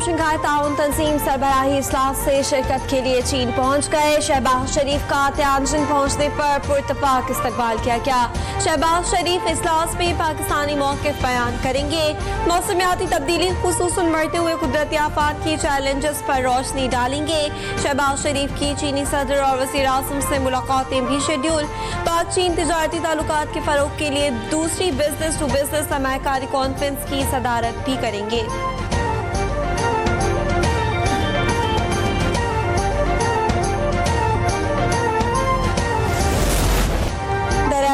Shanghai ताउन तंजीम सरबराही इजलास से शिरकत के लिए चीन पहुंच गए। शहबाज शरीफ का त्यानजिन पहुंचने पर पुरतफाक इस्तकबाल किया गया। शहबाज शरीफ इजलास में पाकिस्तानी मौक़िफ़ बयान करेंगे। मौसमियाती तब्दीली खुसूसन बढ़ते हुए कुदरती आफात की चैलेंजेस पर रोशनी डालेंगे। शहबाज शरीफ की चीनी सदर और वज़ीर आज़म से मुलाकातें भी शेड्यूल। पाक चीन तिजारती ताल्लुकात के फ़रोग के लिए दूसरी बिजनेस टू बिजनेस सरमायाकारी कॉन्फ्रेंस की सदारत भी करेंगे।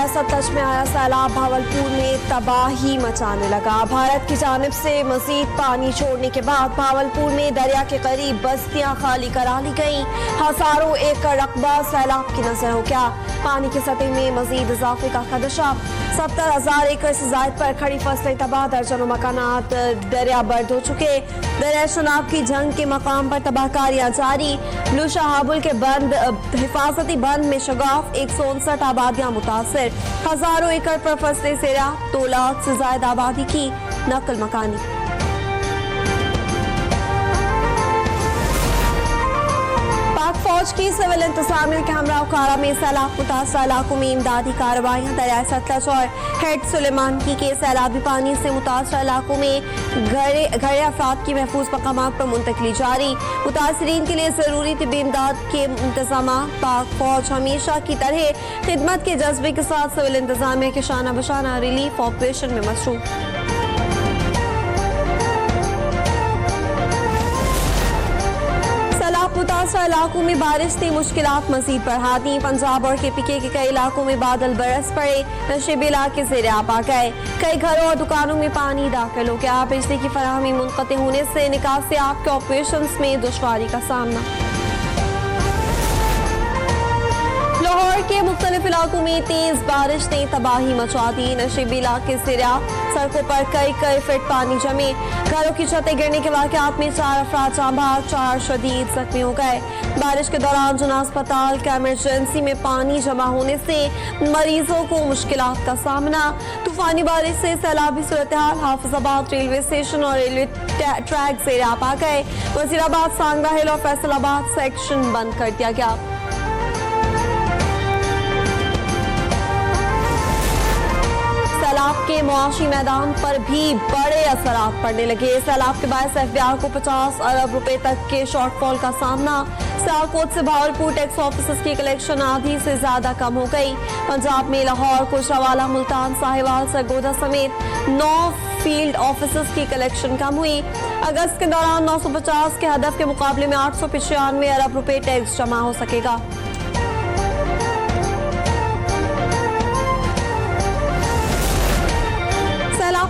सतलज में आया सैलाब भावलपुर में तबाही मचाने लगा। भारत की जानिब से मजीद पानी छोड़ने के बाद भावलपुर में दरिया के करीब बस्तियां खाली करा ली गईं। हजारों एकड़ रकबा सैलाब की नजर हो गया। पानी की सतह में मजीद इजाफे का खदशा। 70,000 एकड़ से जायद पर खड़ी फसलें तबाह, दर्जनों मकानात दरिया बर्द हो चुके। दरिया शनाब की जंग के मकाम पर तबाहकारियां जारी। ब्लू शाहाबुल के बंद हिफाजती बंद में शगाफ 159 आबादियां मुतासर। हजारों एकड़ पर फसलें सेरा, 2 लाख से ज्यादा आबादी की नकल मकानी। पाक फौज की सिविल इंतजामिया के हमरा उखाड़ा में सैलाब मुतासर इलाकों में इमदादी कार्रवाइयां। दरिया सतलज और हेड सुलेमानकी के सैलाबी पानी से मुतासर इलाकों में घरे अफराद की महफूज मकामात पर मुंतकली जारी। मुतासरीन के लिए जरूरी तिब्बी इमदाद के इंतजाम। पाक फौज हमेशा की तरह खिदमत के जज्बे के साथ सिविल इंतजामिया के शाना बशाना रिलीफ ऑपरेशन में मसरूफ। मुतासर इलाकों में बारिश ने मुश्किलात मजीद बढ़ा दी। पंजाब और KPK के कई इलाकों में बादल बरस पड़े। नशेबी इलाके ज़ेरे आब आ गए। कई घरों और दुकानों में पानी दाखिल हो गया। बिजली की फराहमी मुनक़ते होने से निकासी आब के ऑपरेशंस में दुश्वारी का सामना। लाहौर के मुख्तलिफ इलाकों में तेज बारिश ने तबाही मचा दी। नशेबी इलाके से सड़कों पर कई फीट पानी जमे। घरों की छतें गिरने के वाक़यात में 4 अफराद जाँ बहक, 4 शदीद जख्मी हो गए। बारिश के दौरान जना अस्पताल के इमरजेंसी में पानी जमा होने से मरीजों को मुश्किलात का सामना। तूफानी बारिश से सैलाबी सूरत हाल। हाफिजाबाद रेलवे स्टेशन और रेलवे ट्रैक ज़ेरे आब आ गए। वजीराबाद, सांगरा हिल और फैसलाबाद सेक्शन बंद कर दिया गया। सैलाब के मुआशी मैदान पर भी बड़े असरात पड़ने लगे। सैलाब के बायस FBR को 50 अरब रुपए तक के शॉर्टफॉल का सामना। सियालकोट से भावलपुर टैक्स ऑफिसर्स की कलेक्शन आधी से ज्यादा कम हो गई। पंजाब में लाहौर, कोचरावाला, मुल्तान, साहिवाल, सरगोदा समेत 9 फील्ड ऑफिसर्स की कलेक्शन कम हुई। अगस्त के दौरान 950 के हदफ के मुकाबले में 895 अरब रुपए टैक्स जमा हो सकेगा।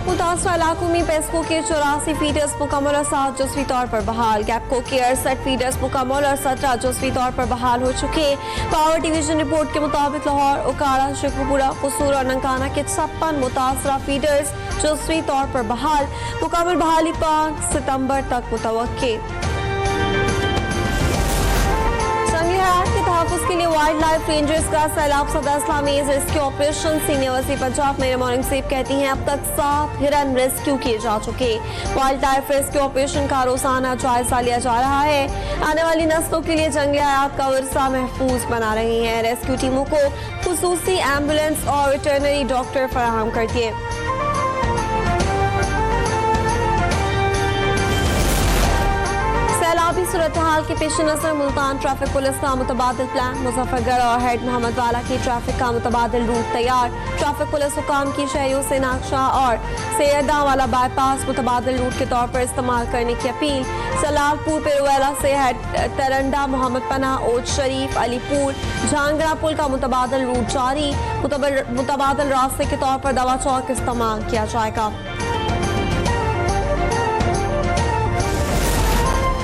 मुतासर इलाकों में पेस्को के 84 फीडर्स मुकम्मल और 7 जुज़वी तौर पर बहाल। गैपको के 68 फीडर्स मुकम्मल और 17 जुज़वी तौर पर बहाल हो चुके। पावर डिवीजन रिपोर्ट के मुताबिक लाहौर, उकाड़ा, शेखुपुरा, कसूर और ननकाना के 56 मुतासरा फीडर्स जुज़वी तौर पर बहाल। मुकम्मल बहाली 5 सितंबर तक मुतवक्के। के तहफ़्फ़ुज़ के लिए वाइल्ड लाइफ रेंजर्स का सैलाब सदा इस्लामीज़ रेस्क्यू ऑपरेशन। सीनियर वज़ीर पंजाब मेरे मॉर्निंग सेव कहती हैं अब तक 7 हिरन रेस्क्यू किए जा चुके। वाइल्ड लाइफ रेस्क्यू ऑपरेशन का रोजाना जायजा लिया जा रहा है। आने वाली नस्लों के लिए जंगली हयात का विरसा महफूज बना रही हैं। रेस्क्यू टीमों को खुसूसी एम्बुलेंस और वेटरनरी डॉक्टर फराहम करती है। सैलाबी सूरत हाल के पेश नजर मुल्तान ट्रैफिक पुलिस का मुतबादिल प्लान। मुजफ्फरगढ़ और हेड मोहम्मद वाला की ट्रैफिक का मुतबादिल रूट तैयार। ट्रैफिक पुलिस हुकाम की शहरियों से नागशाह और सैयदा वाला बाईपास मुतबादिल रूट के तौर पर इस्तेमाल करने की अपील। सलालपुर पेरुवेला से हेड तरंडा, मोहम्मद पनाह, ओज शरीफ, अलीपुर, झांगरा पुल का मुतबादिल रूट जारी। मुतबादिल रास्ते के तौर पर दवा चौक इस्तेमाल किया जाएगा।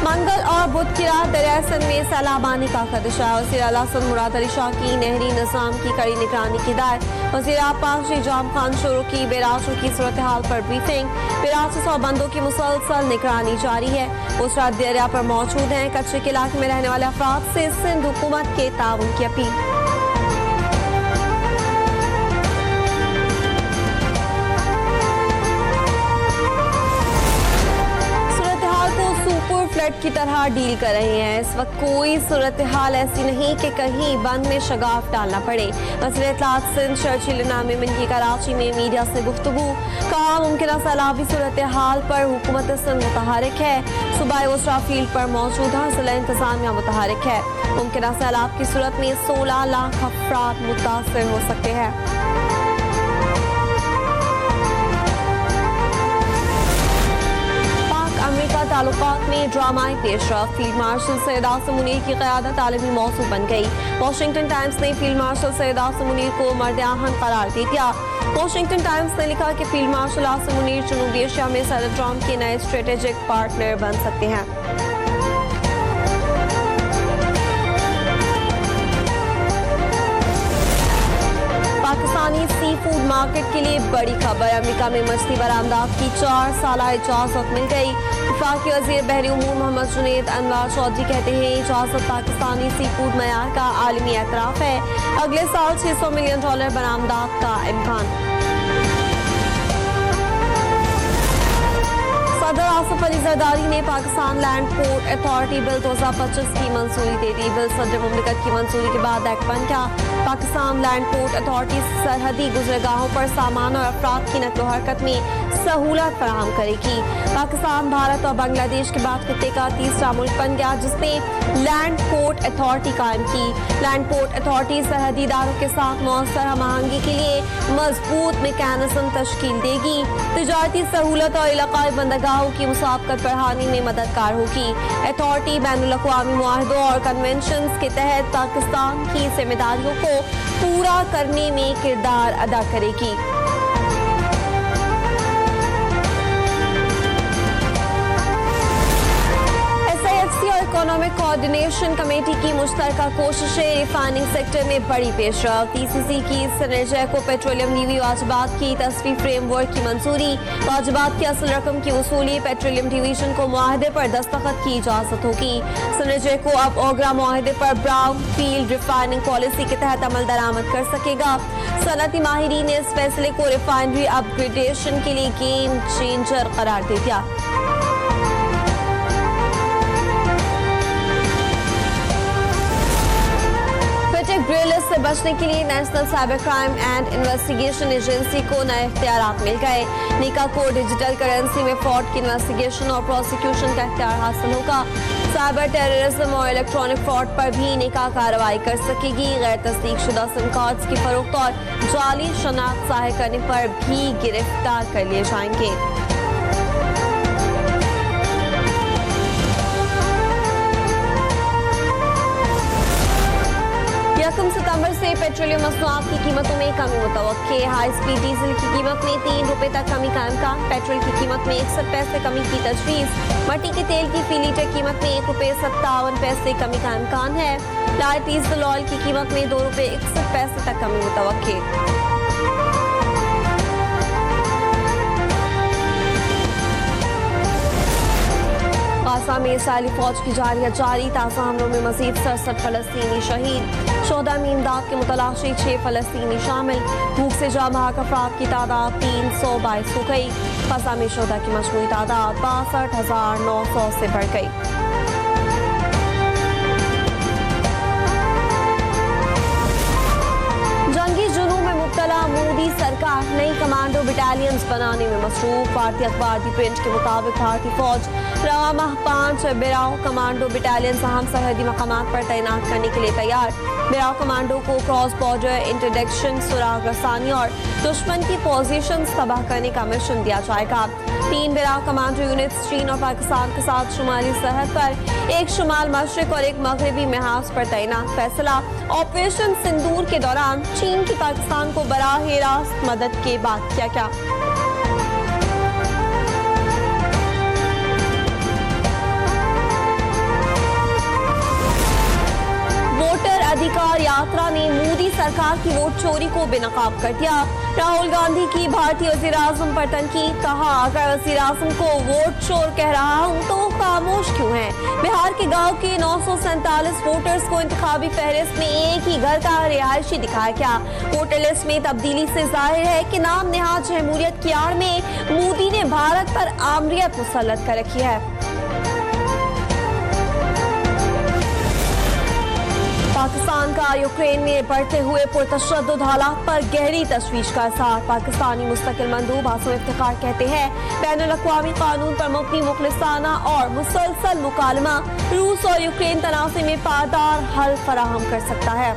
मंगल और बुध की रात दरिया सिंध में सैलाब आने का खदशा है। वज़ीर आला सिंध मुराद अली शाह की नहरी निज़ाम की कड़ी निगरानी की हिदायत। वज़ीर आपाक जाम खान शुरू की बेराजों की सूरत हाल पर ब्रीफिंग। बेराजों और बंदों की मुसलसल निगरानी जारी है। गुजरात दरिया पर मौजूद हैं। कच्चे के इलाके में रहने वाले अफराद से सिंध हुकूमत के ताउन की अपील। सूरत हाल को सुपुर्द की तरह डील कर रहे हैं। इस वक्त कोई सूरत हाल ऐसी नहीं कि कहीं बंद में शगाफ डालना पड़े। वज़ीर इत्तलात सिंध शर्जील इनामी मिनकी कराची में मीडिया से गुफ्तगू, कहा मुमकिन सैलाबी सूरत हाल पर हुकूमत सिंध मुतहरिक है। सूबाई वस्रा फील्ड पर मौजूद जिला इंतजामिया मुतहरिक है। मुमकिन सैलाब की सूरत में 16 लाख अफराद मुतासर हो सकते हैं। अमेरिका ताल्लुकात में ड्रामाई पेशरफ, फील्ड मार्शल सैयद आसिम मुनीर की क़यादत आलमी मौजू बन गई। वॉशिंगटन टाइम्स ने फील्ड मार्शल सैयद आसिम मुनीर को मर्द आहन करार दे दिया। वॉशिंगटन टाइम्स ने लिखा कि फील्ड मार्शल आसिम मुनीर जनूबी एशिया में सदर ट्रंप के नए स्ट्रेटेजिक पार्टनर बन सकते हैं। पाकिस्तानी सी फूड मार्केट के लिए बड़ी खबर, अमेरिका में मछली बरामदात की 4 साला इजाजत मिल गई। वफाकी वज़ीर बहरी उमूर मोहम्मद जुनैद अनवर चौधरी कहते हैं इजाजत पाकिस्तानी सी फूड मयार का आलमी एतराफ़ है। अगले साल $600 मिलियन बरामदात का इम्कान। सदर आसिफ अली जरदारी ने Pakistan land port authority bill 2025 की मंजूरी दे दी। बिल सदर मुमलिकत की मंजूरी के बाद एक्ट बन गया। पाकिस्तान लैंड पोर्ट अथॉरिटी सरहदी गुजरगाहों पर सामान और अफराद की नकलो हरकत में सहूलत फराहम करेगी। पाकिस्तान, भारत और बांग्लादेश के बाद खित्ते का तीसरा मुल्क बन गया जिसने लैंड पोर्ट अथॉरिटी कायम की। लैंड पोर्ट अथॉरिटी सरहदी इदारों के साथ मौसर हमआहंगी के लिए मजबूत मैकेनिज्म तश्कील देगी। तिजारती सहूलत और इलाकाई बंदरगाहों की मुसाफकत बढ़ाने में मददगार होगी। अथॉरिटी बैनुल अक़वामी मुआहदों और कन्वेंशन के तहत पाकिस्तान की जिम्मेदारियों को पूरा करने में किरदार अदा करेगी। इकोनॉमिक कोऑर्डिनेशन कमेटी की मुश्तरका कोशिशें, रिफाइनिंग सेक्टर में बड़ी पेशरफ। टीसीसी की सिनर्जेको पेट्रोलियम नीवी वाजिबात की तस्वीर फ्रेमवर्क की मंजूरी। वाजिबात की असल रकम की वसूली, पेट्रोलियम डिवीजन को मुआहदे पर दस्तखत की इजाजत होगी। सिनर्जेको अब ओगरा मुआहदे पर ब्राउन फील्ड रिफाइनिंग पॉलिसी के तहत अमल दरामद कर सकेगा। सनती माहिरीन ने इस फैसले को रिफाइनरी अपग्रेडेशन के लिए गेम चेंजर करार दे दिया। ग्रिलिस से बचने के लिए national cyber crime and investigation agency को नए इख्तियारात मिल गए। निका को डिजिटल करेंसी में फ्रॉड की इन्वेस्टिगेशन और प्रोसिक्यूशन का इख्तियार हासिल होगा। साइबर टेररिज्म और इलेक्ट्रॉनिक फ्रॉड पर भी निका कार्रवाई कर सकेगी। गैर तस्दीक शुदा सिम कार्ड्स की फरोख्त और जाली शनाख्त ज़ाहिर करने पर भी गिरफ्तार कर लिए जाएंगे। 1 सितंबर से पेट्रोलियम मसनूआत की कीमतों में कमी मुतवक्के। हाई स्पीड डीजल की कीमत में 3 रुपए तक कमी का इम्कान। पेट्रोल की कीमत में 61 पैसे कमी की तजवीज़। मट्टी के तेल की फी लीटर कीमत में 1 रुपए 57 पैसे कमी का इम्कान है। लाइट डीजल ऑयल की कीमत में 2 रुपए 61 पैसे तक कमी मुतवक्के। गाज़ा में इसराइली फौज की जारी ताज़ा हमलों में मजीद 67 फलस्तीनी शहीद। शोधा में इमदाद के मुतलाशी 6 फलस्तीनी शामिल। भूख से जाँ बहक अफराद की तादाद 322 हो गई। गाज़ा में शोधा की मजमूई तादाद 62,900 से बढ़ गई। जंगी जुनून में मुब्तला मोदी सरकार नई कमांडो बटालियंस बनाने में मसरूफ। भारतीय अखबार दी प्रिंट के मुताबिक भारतीय फौज रवा माह 5 बिराव कमांडो बटालियन अहम सरहदी मकामात पर तैनात करने के लिए तैयार। बिराव कमांडो को क्रॉस बॉर्डर इंटरडिक्शन, सुराग रसानी और दुश्मन की पोजीशन तबाह करने का मिशन दिया जाएगा। 3 बिराव कमांडो यूनिट्स चीन और पाकिस्तान के साथ शुमाली सरहद पर, एक शुमाल मशरिक और एक मगरबी महाज पर तैनात। फैसला ऑपरेशन सिंदूर के दौरान चीन की पाकिस्तान को बराह रास्त मदद के बाद किया गया। अधिकार यात्रा ने मोदी सरकार की वोट चोरी को बेनकाब कर दिया। राहुल गांधी की भारतीय वज़ीर आज़म पर तनकीद। कहा अगर वज़ीर आज़म को वोट चोर कह रहा हूं तो खामोश क्यों है। बिहार के गांव के 947 वोटर्स को इंतखाबी फहरिस्त में एक ही घर का रिहायशी दिखाया गया। वोटर लिस्ट में तब्दीली से जाहिर है कि नाम नेहाद जमहूरियत की आड़ में मोदी ने भारत पर आमरियत मुसल्लत कर रखी है। पाकिस्तान का यूक्रेन में बढ़ते हुए पुरतशद्दुद हालात पर गहरी तशवीश का इज़हार। पाकिस्तानी मुस्तकिल मंदूब आसिम इफ्तिखार कहते हैं बैनुल-अक़वामी कानून पर मबनी मुखलिसाना और मुसलसल मुकालमा रूस और यूक्रेन तनाज़े में पायदार हल फराहम कर सकता है।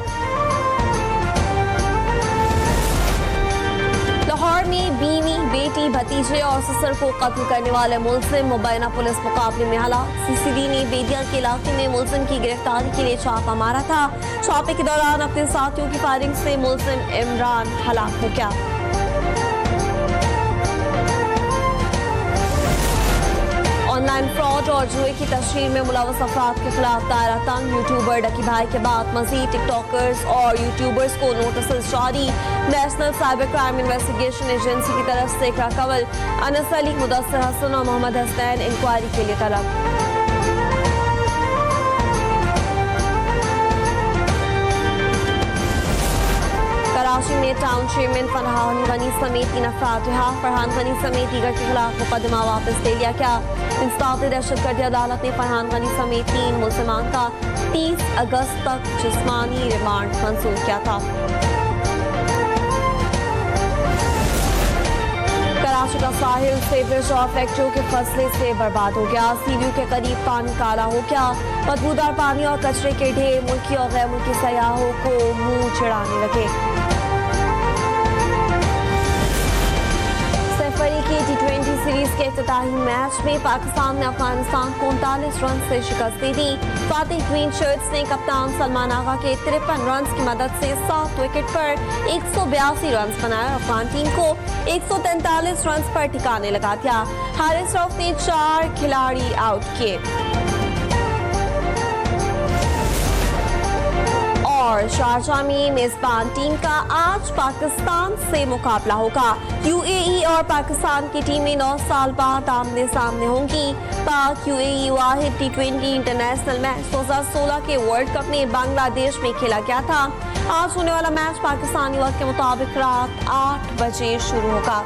लाहौर में बीवी, बेटी, भतीजे और ससुर को कत्ल करने वाले मुलजिम मुबैना पुलिस मुकाबले में हलाक। सीसीडी ने बेदिया के इलाके में मुलजिम की गिरफ्तारी के लिए छापा मारा था। छापे के दौरान अपने साथियों की फायरिंग से मुलजिम इमरान हलाक हो गया। ऑनलाइन फ्रॉड और जुए की तशहीर में मुलव्वस अफराद के खिलाफ दायरा तंग। यूट्यूबर डकी भाई के बाद मजीद टिकटॉकर्स और यूट्यूबर्स को नोटिस जारी। National cyber crime investigation agency की तरफ से इकरा कवल, अनस अली, मुदस्सिर हसन और मोहम्मद हसनैन इंक्वायरी के लिए तलब। कराची में टाउन चेयरमैन फरहान गनी समेत 3 अफराद रिहा। फरहान गनी समेत दीगर के खिलाफ मुकदमा वापस ले लिया गया। इंसाफ दहशतगर्दी अदालत ने फरहान गनी समेत 3 मुलजिमान का 30 अगस्त तक जिस्मानी रिमांड मंजूर किया था। कराची का साहिल सीवरेज और फैक्ट्रियों के फसले से बर्बाद हो गया। सीव्यू के करीब पानी काला हो गया। बदबूदार पानी और कचरे के ढेर मुल्की और गैर मुल्की सयाहों को मुंह चिढ़ाने लगे। फरी की T20 सीरीज के इफ्तिताही मैच में पाकिस्तान ने अफगानिस्तान को 39 रन से शिकस्त दे दी। फातिह ग्रीन शर्ट्स ने कप्तान सलमान आगा के 53 रन की मदद से 7 विकेट पर 182 रन बनाए और अफगान टीम को 143 रन पर ठिकाने लगा दिया। हारिस रऊफ ने 4 खिलाड़ी आउट किए। और शारजाह में मेजबान टीम का आज पाकिस्तान से मुकाबला होगा। यूएई और पाकिस्तान की टीमें 9 साल बाद आमने सामने होंगी। पाक यूएई वाहिद T20 इंटरनेशनल मैच 2016 के वर्ल्ड कप में बांग्लादेश में खेला गया था। आज होने वाला मैच पाकिस्तानी वक्त के मुताबिक रात 8 बजे शुरू होगा।